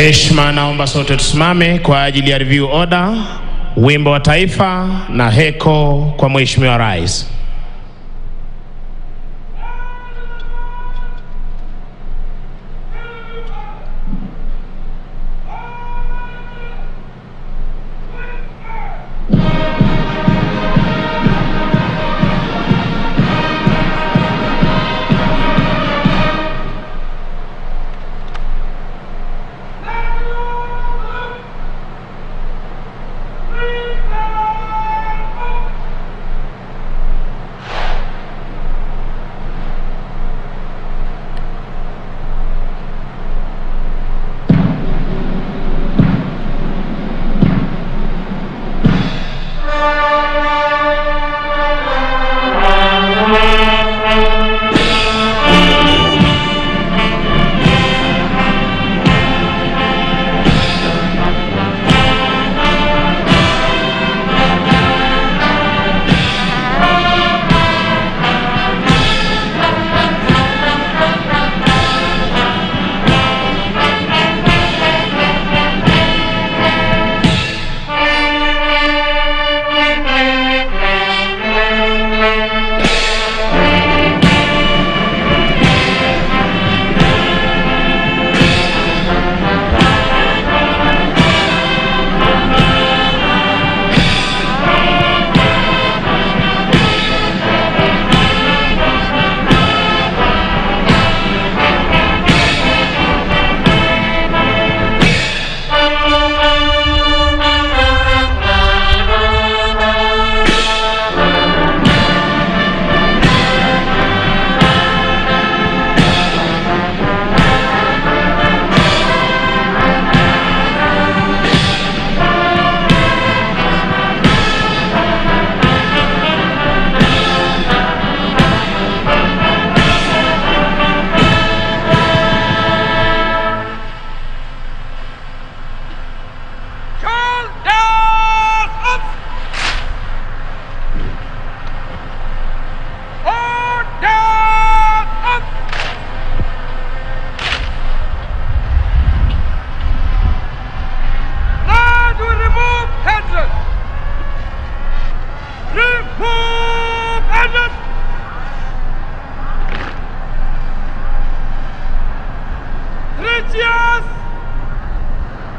heshima naomba sote tusimame kwa ajili ya review order, wimbo wa taifa na heko kwa Mheshimiwa Rais.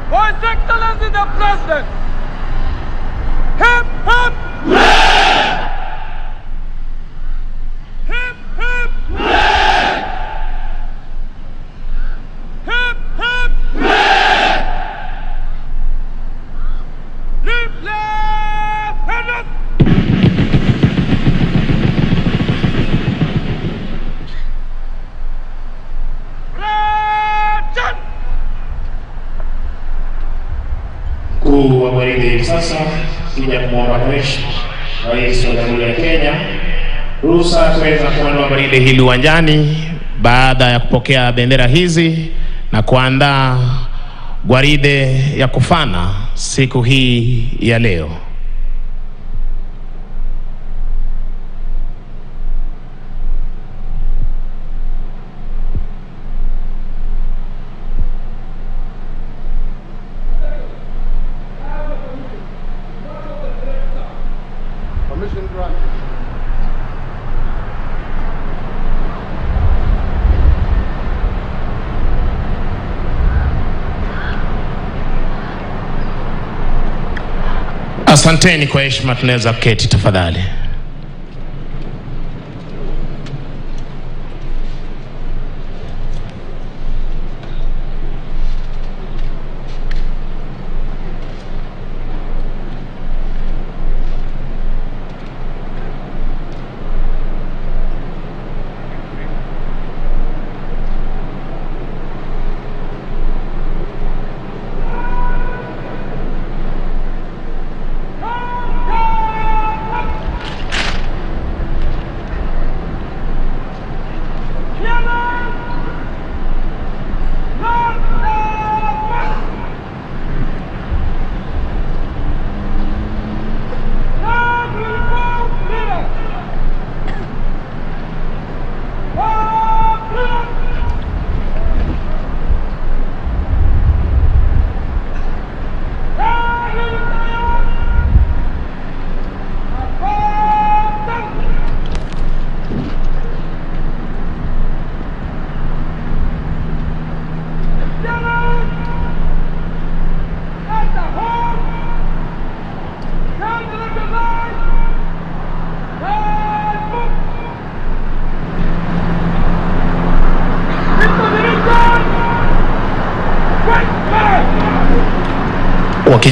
For His Excellency the President. Hip, hip, hooray! Hip, hip, hooray! Hip, hip, hooray! Live, laugh, and Mkuu wa gwaride hivi sasa kija kumwomba Mheshimiwa Rais wa Jamhuri ya Kenya ruhusa kuweza kuondoa gwaride hili uwanjani baada ya kupokea bendera hizi na kuandaa gwaride ya kufana siku hii ya leo. Asanteni kwa heshima, tunaweza kuketi tafadhali.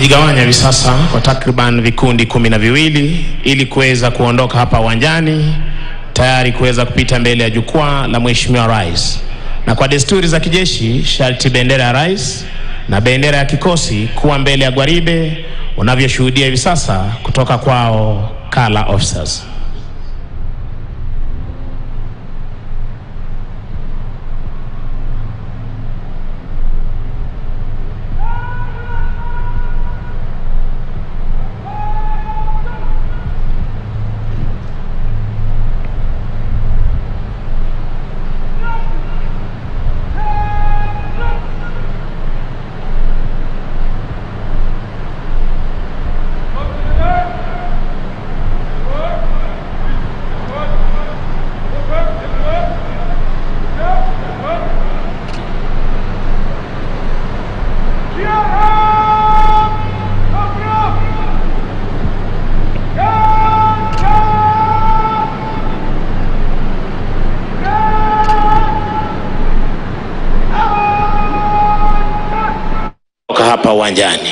wamejigawanya hivi sasa kwa takriban vikundi 12 ili kuweza kuondoka hapa uwanjani tayari kuweza kupita mbele ya jukwaa la Mheshimiwa Rais. Na kwa desturi za kijeshi, sharti bendera ya Rais na bendera ya kikosi kuwa mbele ya gwaride unavyoshuhudia hivi sasa kutoka kwao color officers. Hapa uwanjani.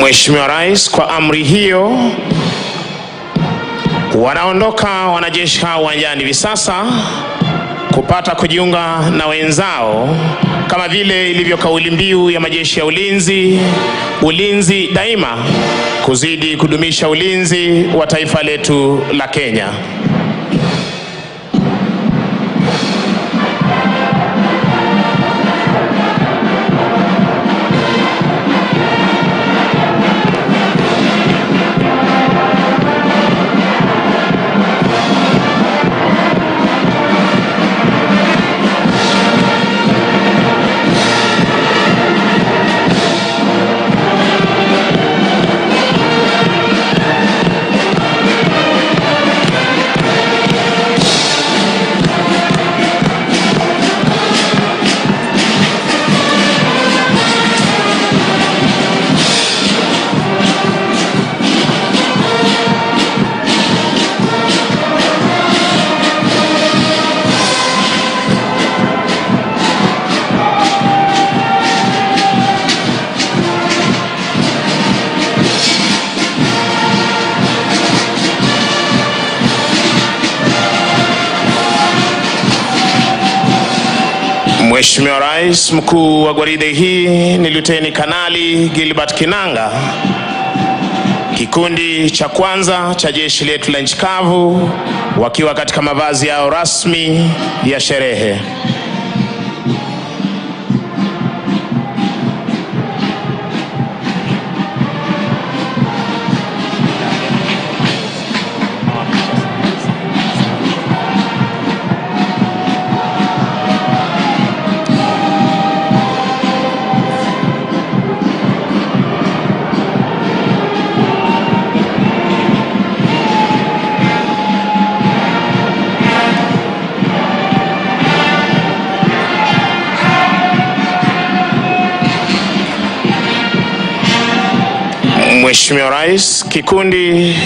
Mheshimiwa Rais, kwa amri hiyo wanaondoka wanajeshi hao uwanjani hivi sasa kupata kujiunga na wenzao kama vile ilivyo kauli mbiu ya majeshi ya ulinzi, ulinzi daima, kuzidi kudumisha ulinzi wa taifa letu la Kenya. Mheshimiwa Rais, mkuu wa gwaride hii ni Luteni Kanali Gilbert Kinanga. Kikundi cha kwanza cha jeshi letu la nchi kavu wakiwa katika mavazi yao rasmi ya sherehe. Mheshimiwa Rais, kikundi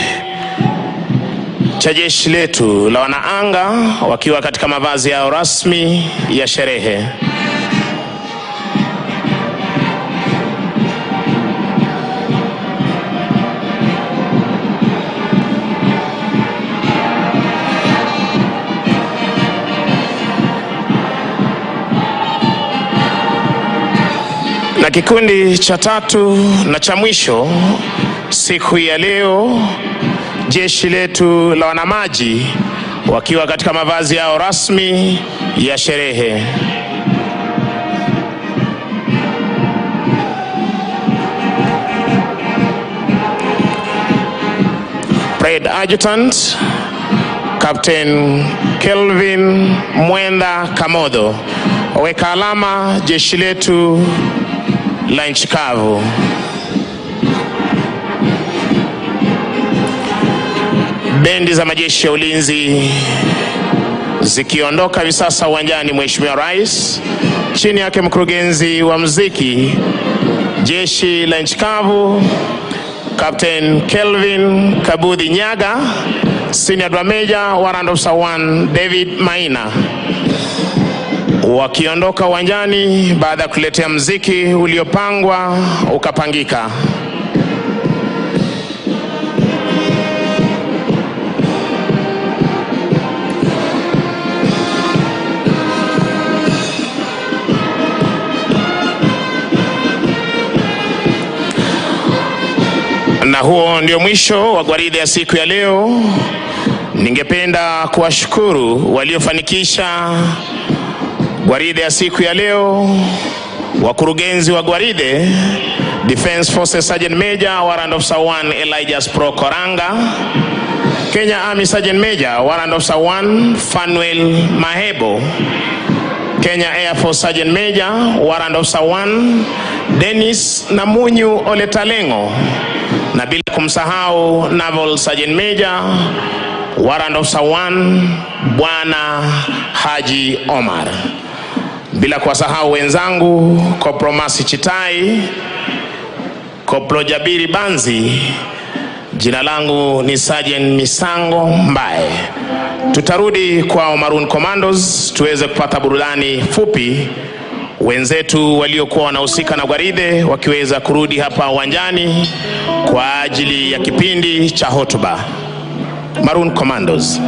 cha jeshi letu la wanaanga wakiwa katika mavazi yao rasmi ya sherehe. Na kikundi cha tatu na cha mwisho siku ya leo, jeshi letu la wanamaji wakiwa katika mavazi yao rasmi ya sherehe. Parade Adjutant Captain Kelvin Mwenda Kamodo, weka alama jeshi letu la nchi kavu. Bendi za majeshi ya ulinzi zikiondoka hivi sasa uwanjani, Mheshimiwa Rais, chini yake mkurugenzi wa muziki Jeshi la Nchi Kavu Captain Kelvin Kabudi Nyaga, Senior Drum Major Warrant Officer 1 David Maina, wakiondoka uwanjani baada ya kuletea muziki uliopangwa ukapangika. Na huo ndio mwisho wa gwaride ya siku ya leo. Ningependa kuwashukuru waliofanikisha gwaride ya siku ya leo, wakurugenzi wa gwaride Defense Forces Sergeant Major Warrant Officer 1 Elijah Pro Koranga, Kenya Army Sergeant Major Warrant Officer 1 Fanuel Mahebo, Kenya Air Force Sergeant Major Warrant Officer 1 Dennis Namunyu Oletalengo, na bila kumsahau Naval Sergeant Major Warrant Officer 1 Bwana Haji Omar, bila kuwasahau wenzangu Kopro Masi Chitai, Kopro Jabiri Banzi. Jina langu ni Sergeant Misango Mbae. Tutarudi kwa Maroon Commandos tuweze kupata burudani fupi, wenzetu waliokuwa wanahusika na gwaride wakiweza kurudi hapa uwanjani kwa ajili ya kipindi cha hotuba. Maroon Commandos.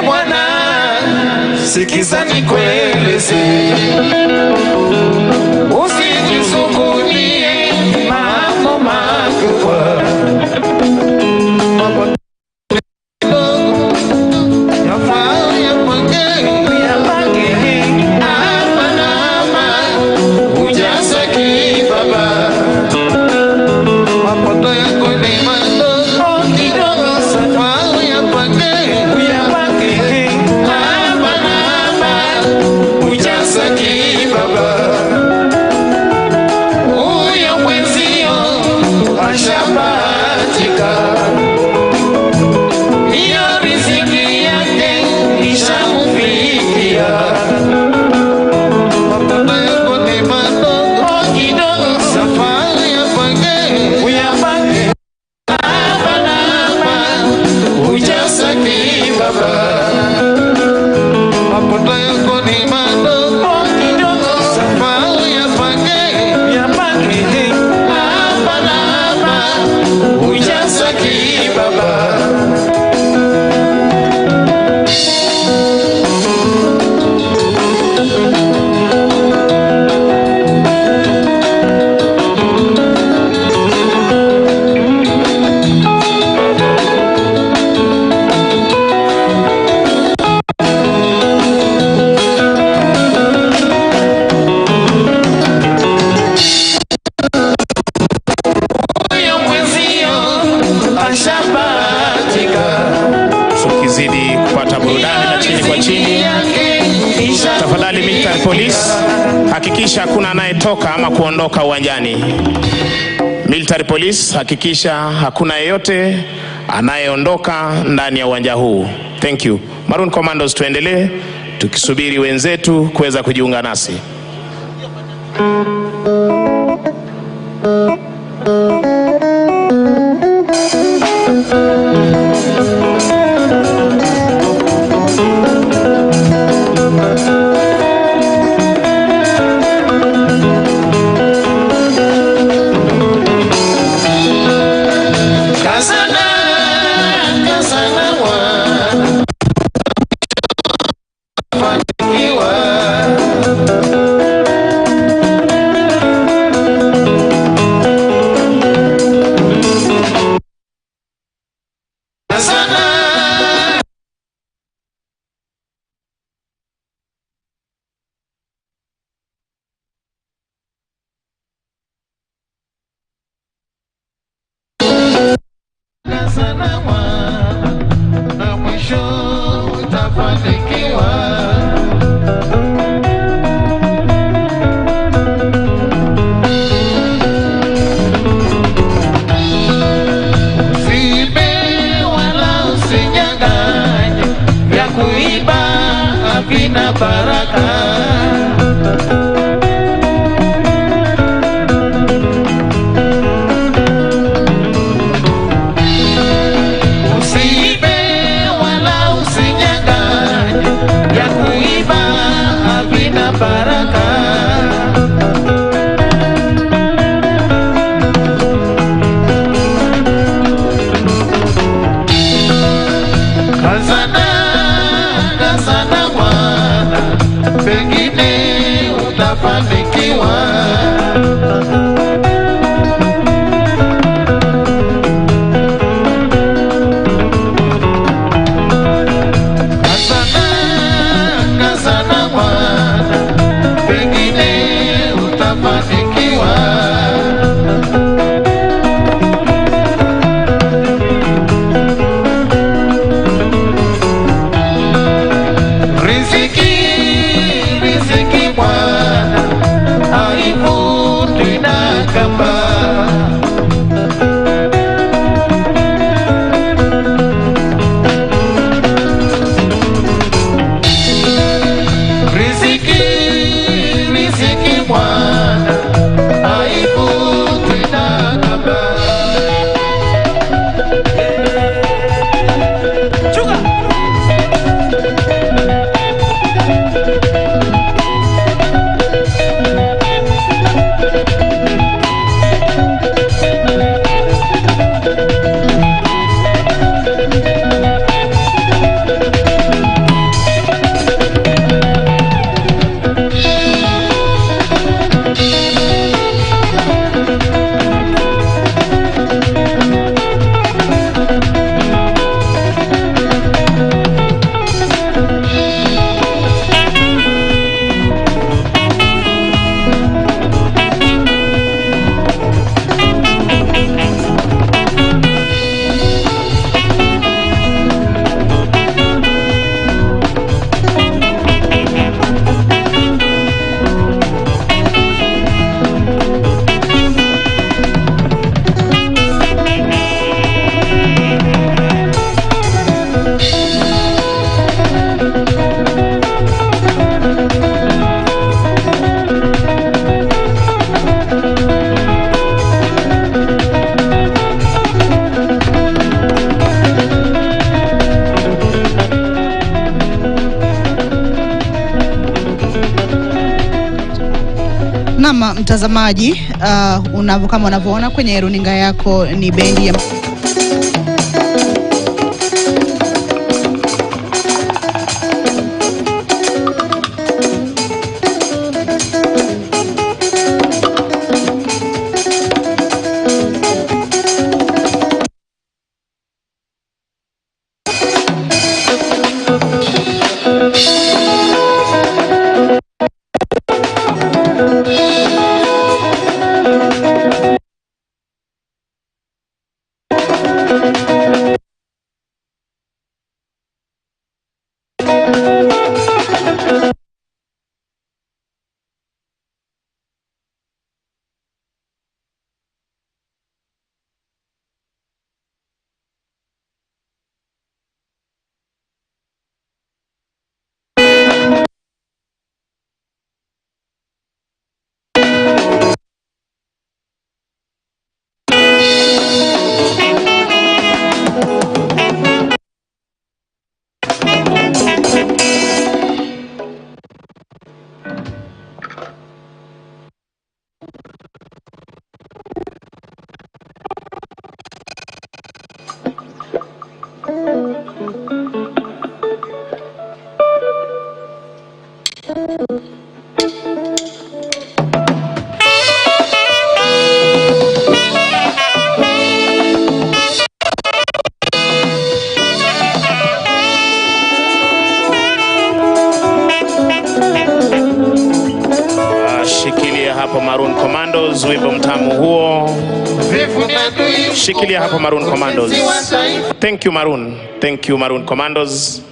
Bwana, sikiza nikueleze, usijisukulie mambo makubwa. Tafadhali military police, hakikisha hakuna anayetoka ama kuondoka uwanjani. Military police, hakikisha hakuna yeyote anayeondoka ndani ya uwanja huu. Thank you. Maroon Commandos, tuendelee tukisubiri wenzetu kuweza kujiunga nasi. Wala pengine utafanikiwa. Kazana mwana, pengine utafanikiwa. Riziki bwana, haivutwi na kamba. Riziki bwana, haivutwi na kamba. Naam, mtazamaji, kama unavyoona kwenye runinga yako ni bendi ya Shikilia hapo Maroon Commandos, wimbo mtamu huo. Shikilia hapo Maroon Commandos. Thank you Maroon. Thank you Maroon Commandos.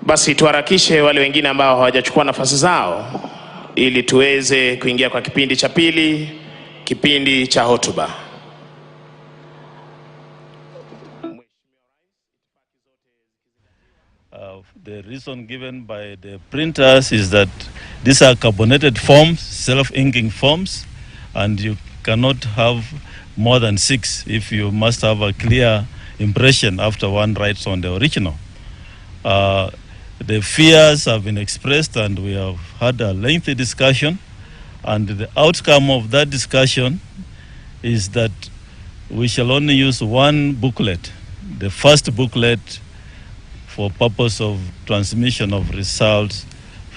Basi tuharakishe wale wengine ambao hawajachukua nafasi zao ili tuweze kuingia kwa kipindi cha pili, kipindi cha hotuba. The reason given by the printers is that these are carbonated forms, self-inking forms, and you cannot have more than 6 if you must have a clear impression after one writes on the original. The fears have been expressed and we have had a lengthy discussion, and the outcome of that discussion is that we shall only use one booklet, the first booklet, for purpose of transmission of results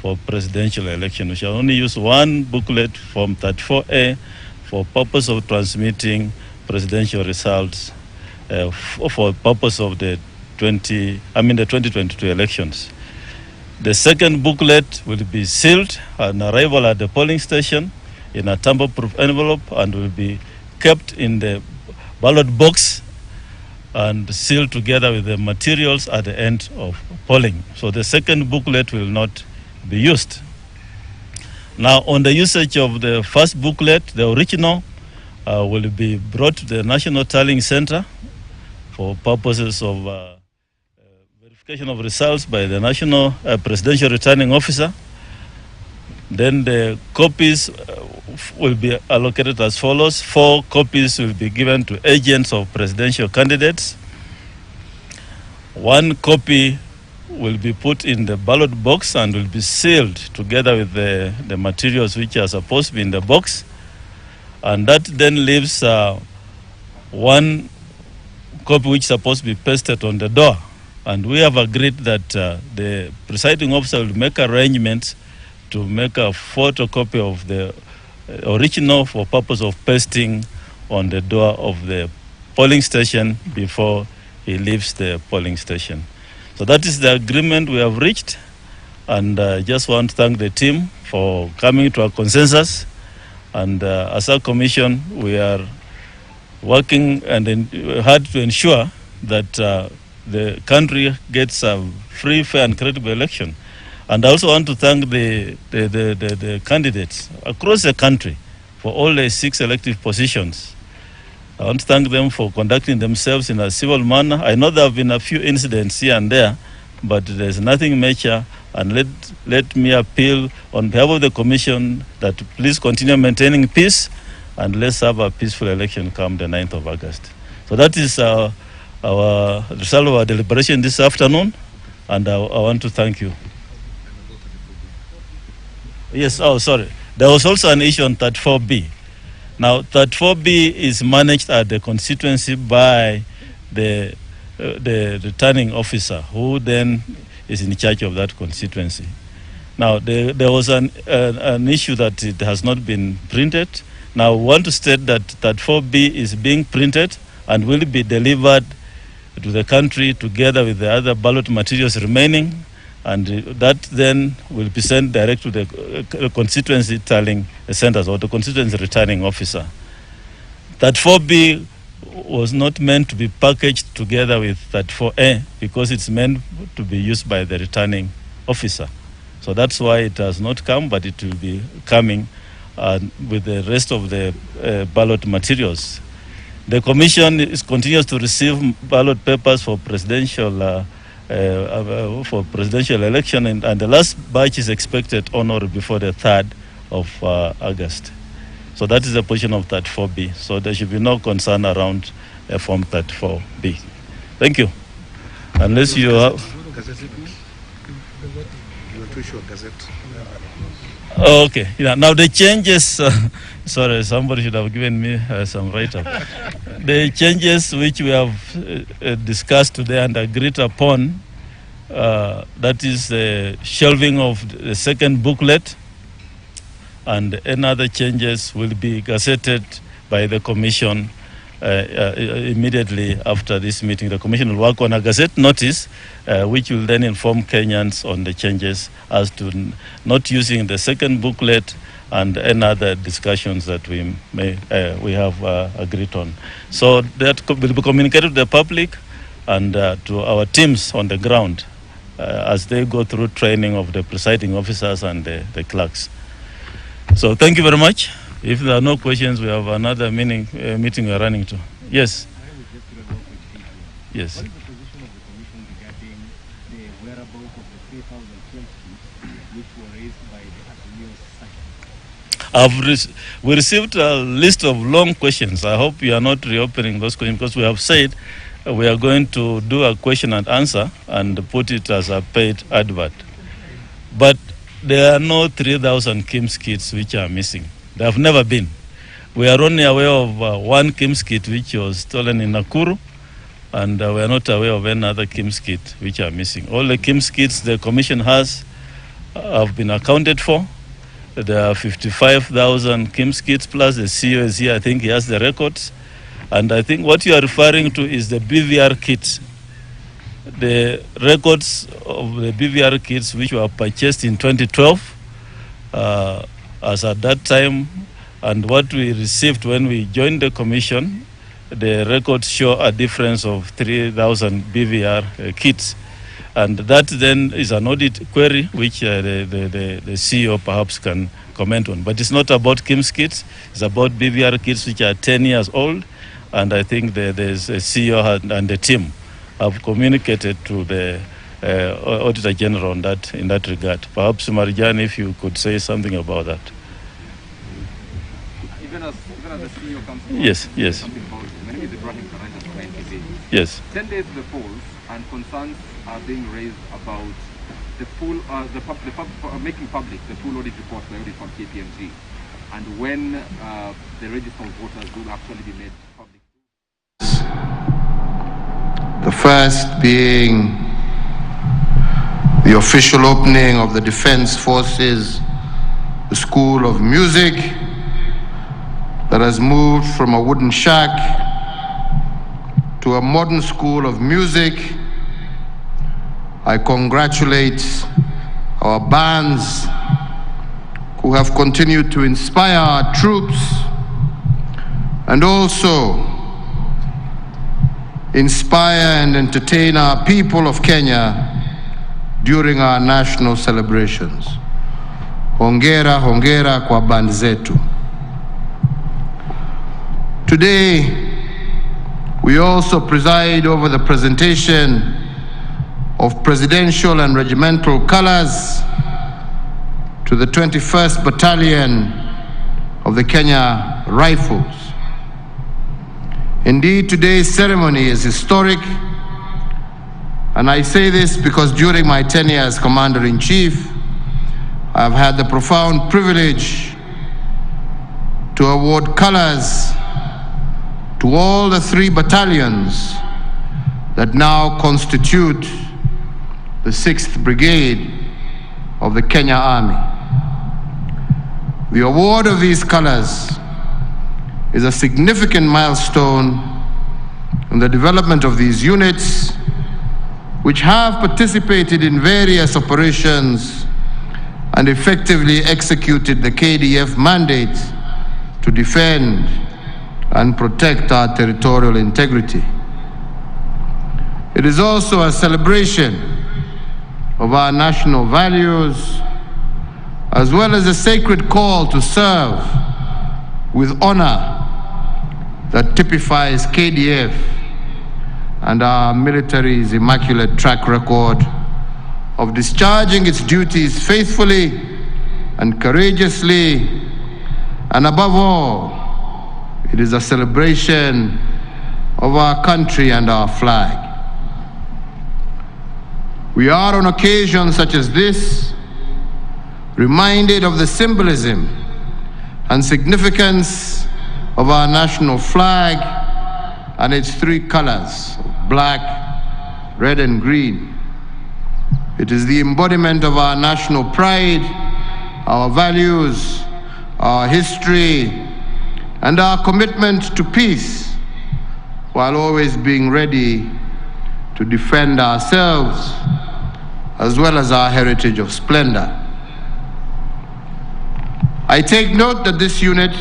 for presidential election. We shall only use one booklet from 34A for purpose of transmitting presidential results for purpose of the 2022 elections. The second booklet will be sealed on arrival at the polling station in a tamper-proof envelope and will be kept in the ballot box and sealed together with the materials at the end of polling. So the second booklet will not be used. Now, on the usage of the first booklet, the original will be brought to the National Tallying Center for purposes of verification of results by the National Presidential Returning Officer. Then the copies will be allocated as follows. 4 copies will be given to agents of presidential candidates. 1 copy will be put in the ballot box and will be sealed together with the materials which are supposed to be in the box. And that then leaves 1 copy which is supposed to be pasted on the door. And we have agreed that the presiding officer will make arrangements to make a photocopy of the original for purpose of pasting on the door of the polling station before he leaves the polling station. So that is the agreement we have reached, and I just want to thank the team for coming to a consensus. And as a commission, we are working and hard to ensure that the country gets a free, fair, and credible election. And I also want to thank the candidates across the country for all the 6 elective positions. I want to thank them for conducting themselves in a civil manner. I know there have been a few incidents here and there, but there's nothing major. And let me appeal on behalf of the Commission that please continue maintaining peace, and let's have a peaceful election come the 9th of August. So that is our result of our deliberation this afternoon, and I want to thank you. Yes, oh, sorry. There was also an issue on 34B. Now, 34B is managed at the constituency by the returning officer, who then is in charge of that constituency. Now, there was an issue that it has not been printed. Now, we want to state that 34B is being printed and will be delivered to the country together with the other ballot materials remaining, and that then will be sent direct to the constituency tallying centers or the constituency returning officer. That 4B was not meant to be packaged together with that 4A because it's meant to be used by the returning officer. So that's why it has not come, but it will be coming with the rest of the ballot materials. The Commission continues to receive ballot papers for presidential election, and the last batch is expected on or before the 3rd of August. So that is the position of 34B. So there should be no concern around Form 34B. Thank you. Unless you have... Okay. Yeah. Now the changes... sorry, somebody should have given me some write-up. The changes which we have discussed today and agreed upon, that is the shelving of the second booklet, and any other changes will be gazetted by the Commission immediately after this meeting. The Commission will work on a gazette notice which will then inform Kenyans on the changes as to not using the second booklet and any other discussions that we have agreed on. So that will be communicated to the public and to our teams on the ground as they go through training of the presiding officers and the clerks. So thank you very much. If there are no questions, we have another meeting we are running to. Yes. Yes. What is the position of the Commission regarding the whereabouts of the 3,012 seats which were raised by the Azimio side? We received a list of long questions. I hope you are not reopening those questions because we have said we are going to do a question and answer and put it as a paid advert. But there are no 3,000 KIMS kits which are missing. There have never been. We are only aware of one KIMS kit which was stolen in Nakuru, and we are not aware of any other KIMS kit which are missing. All the KIMS kits the Commission has have been accounted for. There are 55,000 KIMS kits plus the CEO is here. I think he has the records. And I think what you are referring to is the BVR kits. The records of the BVR kits which were purchased in 2012 as at that time, and what we received when we joined the commission, the records show a difference of 3,000 BVR kits. And that then is an audit query which the CEO perhaps can comment on. But it's not about KIMS kits, it's about BVR kits which are 10 years old. And I think there's a CEO and the team have communicated to the Auditor General on that, in that regard. Perhaps Marjan, if you could say something about that. Even as the CEO comes to Yes. something about it. My name is Ibrahim Karanja from NTV. Yes. 10 days to the polls, and concerns are being raised about the full, making public the full audit report by audit from KPMG, and when the register of voters will actually be made public. The first being the official opening of the Defense Forces School of Music that has moved from a wooden shack to a modern school of music. I congratulate our bands who have continued to inspire our troops and also inspire and entertain our people of Kenya during our national celebrations. Hongera, hongera kwa band zetu. Today, we also preside over the presentation of presidential and regimental colors to the 21st Battalion of the Kenya Rifles. Indeed, today's ceremony is historic, and I say this because during my tenure as Commander-in-Chief, I've had the profound privilege to award colors to all the 3 battalions that now constitute the 6th Brigade of the Kenya Army. The award of these colors is a significant milestone in the development of these units, which have participated in various operations and effectively executed the KDF mandate to defend and protect our territorial integrity. It is also a celebration of our national values, as well as a sacred call to serve with honor that typifies KDF and our military's immaculate track record of discharging its duties faithfully and courageously, and above all, it is a celebration of our country and our flag. We are on occasions such as this reminded of the symbolism and significance of our national flag and its 3 colors, black, red, and green. It is the embodiment of our national pride, our values, our history, and our commitment to peace, while always being ready to defend ourselves as well as our heritage of splendor. I take note that this unit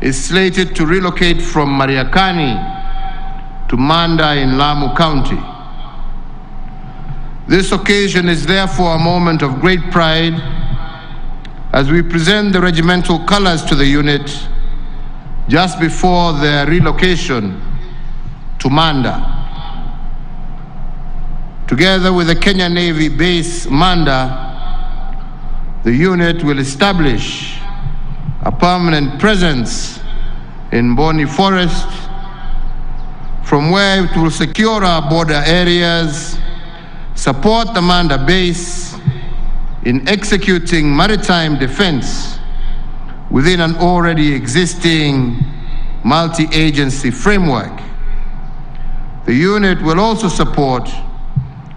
is slated to relocate from Mariakani to Manda in Lamu County. This occasion is therefore a moment of great pride as we present the regimental colors to the unit just before their relocation to Manda. Together with the Kenya Navy base Manda, the unit will establish a permanent presence in Boni Forest, from where it will secure our border areas, support the Manda base in executing maritime defense within an already existing multi-agency framework. The unit will also support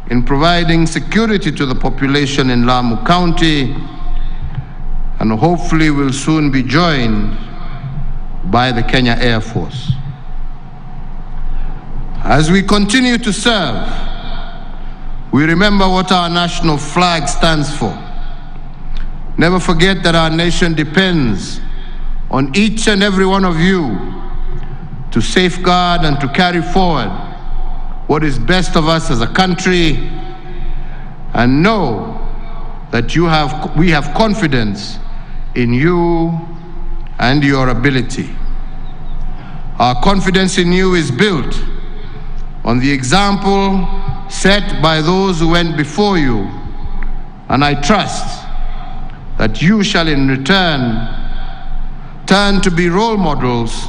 in providing security to the population in Lamu County, and hopefully will soon be joined by the Kenya Air Force. As we continue to serve, we remember what our national flag stands for. Never forget that our nation depends on each and every one of you to safeguard and to carry forward what is best of us as a country, and know that we have confidence in you and your ability. Our confidence in you is built on the example set by those who went before you, and I trust that you shall in return turn to be role models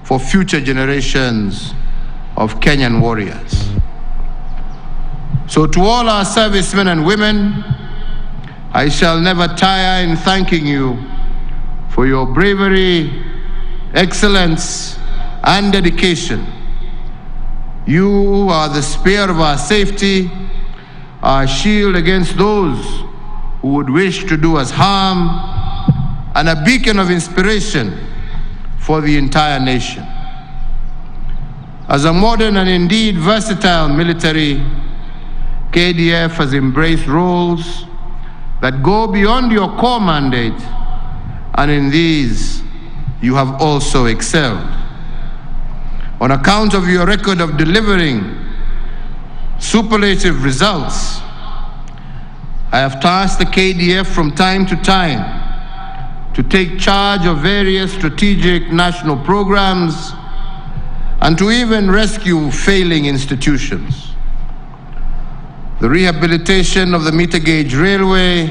for future generations of Kenyan warriors. So to all our servicemen and women, I shall never tire in thanking you for your bravery, excellence, and dedication. You are the spear of our safety, our shield against those who would wish to do us harm, and a beacon of inspiration for the entire nation. As a modern and indeed versatile military, KDF has embraced roles that go beyond your core mandate, and in these you have also excelled. On account of your record of delivering superlative results, I have tasked the KDF from time to time to take charge of various strategic national programs and to even rescue failing institutions. The rehabilitation of the meter gauge railway,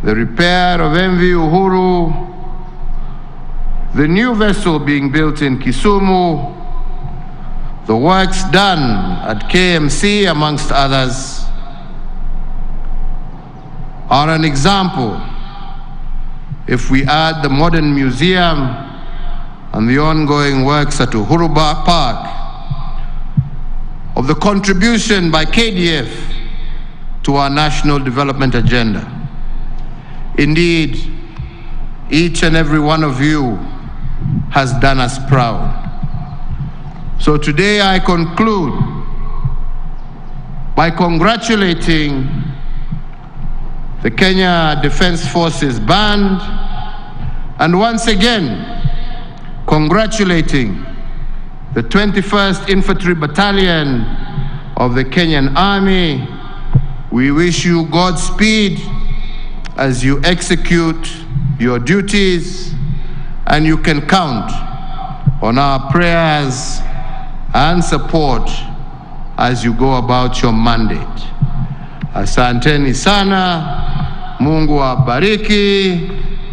the repair of MV Uhuru, the new vessel being built in Kisumu, the works done at KMC, amongst others, are an example, if we add the modern museum and the ongoing works at Uhuru Park, of the contribution by KDF to our national development agenda. Indeed, each and every one of you has done us proud. So today I conclude by congratulating the Kenya Defense Forces Band, and once again congratulating the 21st Infantry Battalion of the Kenyan Army. We wish you Godspeed as you execute your duties, and you can count on our prayers and support as you go about your mandate. Asanteni sana, Mungu awabariki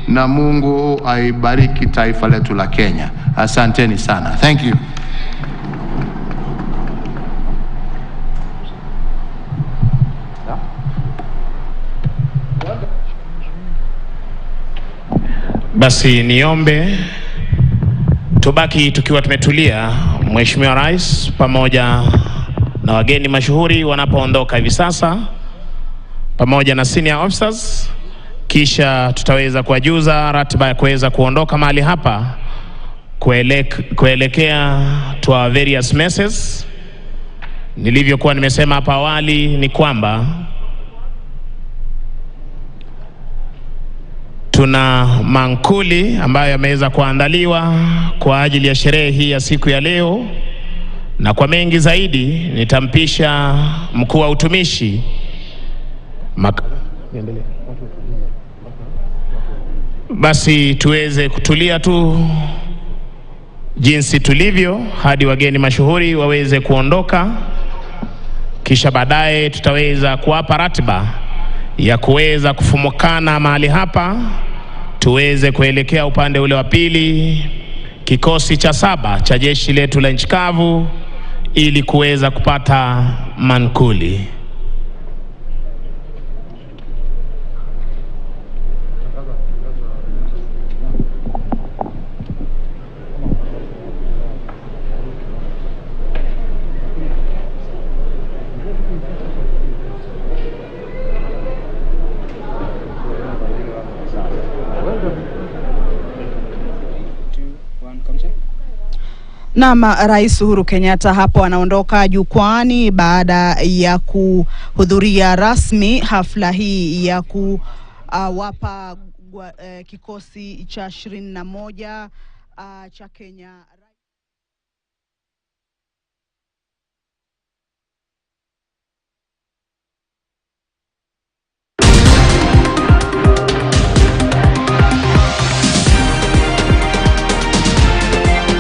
na Mungu aibariki taifa letu la Kenya. Asanteni sana. Thank you. Basi niombe tubaki tukiwa tumetulia, Mheshimiwa Rais pamoja na wageni mashuhuri wanapoondoka hivi sasa, pamoja na senior officers, kisha tutaweza kuwajuza ratiba ya kuweza kuondoka mahali hapa kuelekea to our various messes. Nilivyokuwa nimesema hapa awali ni kwamba tuna mankuli ambayo yameweza kuandaliwa kwa ajili ya sherehe hii ya siku ya leo, na kwa mengi zaidi nitampisha mkuu wa utumishi basi tuweze kutulia tu jinsi tulivyo hadi wageni mashuhuri waweze kuondoka, kisha baadaye tutaweza kuwapa ratiba ya kuweza kufumukana mahali hapa, tuweze kuelekea upande ule wa pili, kikosi cha 7 cha jeshi letu la nchi kavu, ili kuweza kupata mankuli. Naam, Rais Uhuru Kenyatta hapo anaondoka jukwani baada ya kuhudhuria rasmi hafla hii ya kuwapa kikosi cha 21 cha Kenya